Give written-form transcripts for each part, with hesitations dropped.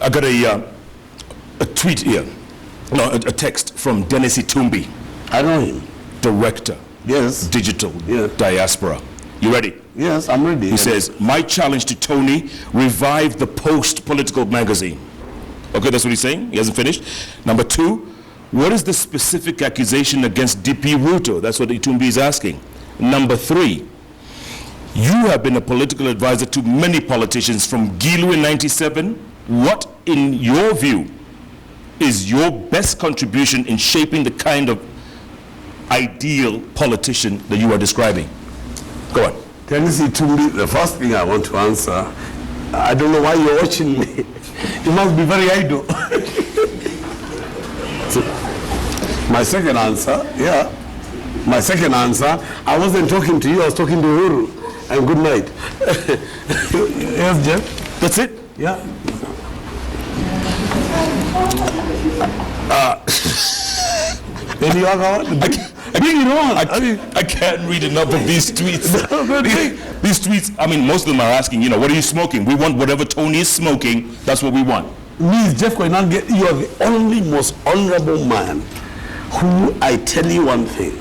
I got a tweet here, no, a text from Dennis Itumbi. I know him. Director, Yes. Digital Yeah. Diaspora. You ready? Yes, I'm ready. He says, my challenge to Tony, revive the Post-Political magazine. Okay, that's what he's saying. He hasn't finished. Number 2, what is the specific accusation against DP Ruto? That's what Itumbi is asking. Number 3, you have been a political advisor to many politicians from Gilu in 97. What, in your view, is your best contribution in shaping the kind of ideal politician that you are describing? Go on. Tennessee Tumbi, the first thing I want to answer, I don't know why you're watching me. You must be very idle. So, my second answer, I wasn't talking to you, I was talking to Uhuru. And good night. Yes, Jeff? That's it? Yeah. Any other one? Bring it on. I can't read enough of these tweets. These tweets, I mean, most of them are asking, you know, what are you smoking? We want whatever Tony is smoking, that's what we want. Me, Jeff Koinange, you are the only most honorable man who, I tell you one thing,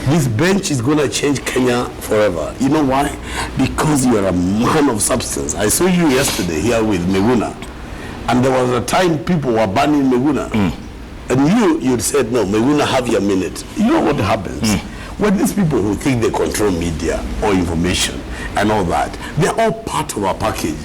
this bench is going to change Kenya forever. You know why? Because you are a man of substance. I saw you yesterday here with Meguna, and there was a time people were banning Meguna. And you said, no, Meguna, have your minute. You know what happens? When these people who think they control media or information and all that, they're all part of our package.